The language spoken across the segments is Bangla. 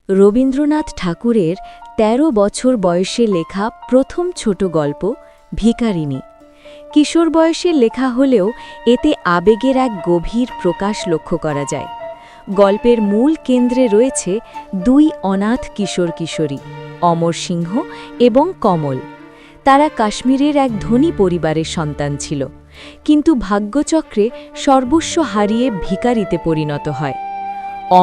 রবীন্দ্রনাথ ঠাকুরের ১৩ বছর বয়সে লেখা প্রথম ছোট গল্প ভিখারিনী। কিশোর বয়সে লেখা হলেও এতে আবেগের এক গভীর প্রকাশ লক্ষ্য করা যায়। গল্পের মূল কেন্দ্রে রয়েছে দুই অনাথ কিশোর কিশোরী, অমর সিংহ এবং কমল। তারা কাশ্মীরের এক ধনী পরিবারের সন্তান ছিল, কিন্তু ভাগ্যচক্রে সর্বস্ব হারিয়ে ভিখারিতে পরিণত হয়।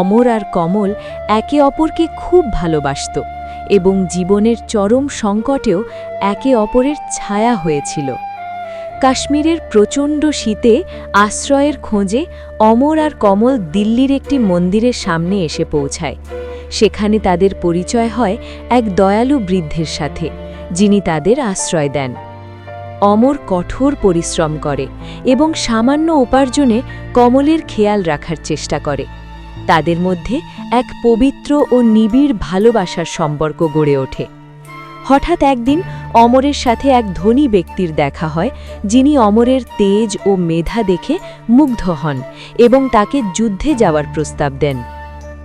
অমর আর কমল একে অপরকে খুব ভালোবাসত এবং জীবনের চরম সংকটেও একে অপরের ছায়া হয়েছিল। কাশ্মীরের প্রচণ্ড শীতে আশ্রয়ের খোঁজে অমর আর কমল দিল্লির একটি মন্দিরের সামনে এসে পৌঁছায়। সেখানে তাদের পরিচয় হয় এক দয়ালু বৃদ্ধের সাথে, যিনি তাদের আশ্রয় দেন। অমর কঠোর পরিশ্রম করে এবং সামান্য উপার্জনে কমলের খেয়াল রাখার চেষ্টা করে। তাদের মধ্যে এক পবিত্র ও নিবিড় ভালোবাসার সম্পর্ক গড়ে ওঠে। হঠাৎ একদিন অমরের সাথে এক ধনী ব্যক্তির দেখা হয়, যিনি অমরের তেজ ও মেধা দেখে মুগ্ধ হন এবং তাকে যুদ্ধে যাওয়ার প্রস্তাব দেন।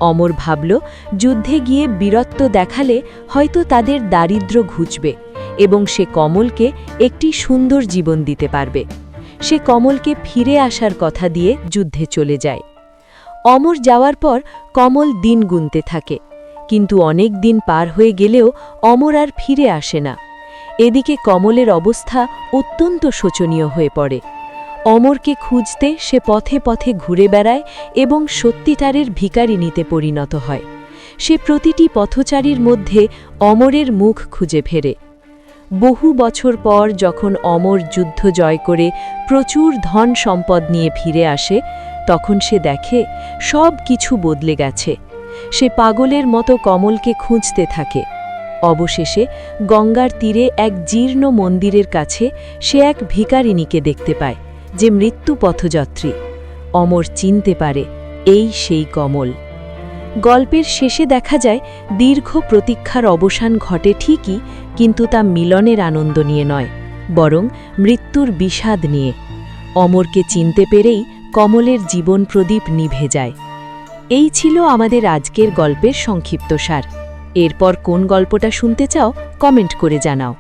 অমর ভাবল, যুদ্ধে গিয়ে বীরত্ব দেখালে হয়তো তাদের দারিদ্র্য ঘুচবে এবং সে কমলকে একটি সুন্দর জীবন দিতে পারবে। সে কমলকে ফিরে আসার কথা দিয়ে যুদ্ধে চলে যায়। অমর যাওয়ার পর কমল দিন গুনতে থাকে, কিন্তু অনেক দিন পার হয়ে গেলেও অমর আর ফিরে আসে না। এদিকে কমলের অবস্থা অত্যন্ত শোচনীয় হয়ে পড়ে। অমরকে খুঁজতে সে পথে পথে ঘুরে বেড়ায় এবং সত্যিকারের ভিখারিনীতে পরিণত হয়। সে প্রতিটি পথচারীর মধ্যে অমরের মুখ খুঁজে ফেরে। বহু বছর পর যখন অমর যুদ্ধ জয় করে প্রচুর ধন সম্পদ নিয়ে ফিরে আসে, তখন সে দেখে সব কিছু বদলে গেছে। সে পাগলের মতো কমলকে খুঁজতে থাকে। অবশেষে গঙ্গার তীরে এক জীর্ণ মন্দিরের কাছে সে এক ভিখারিনীকে দেখতে পায়, যে মৃত্যু পথযাত্রী। অমর চিনতে পারে এই সেই কমল। গল্পের শেষে দেখা যায় দীর্ঘ প্রতীক্ষার অবসান ঘটে ঠিকই, কিন্তু তা মিলনের আনন্দ নিয়ে নয়, বরং মৃত্যুর বিষাদ নিয়ে। অমরকে চিনতে পেরেই কমলের জীবন প্রদীপ নিভে যায়। এই ছিল আমাদের আজকের গল্পের সংক্ষিপ্তসার। এরপর কোন গল্পটা শুনতে চাও, কমেন্ট করে জানাও।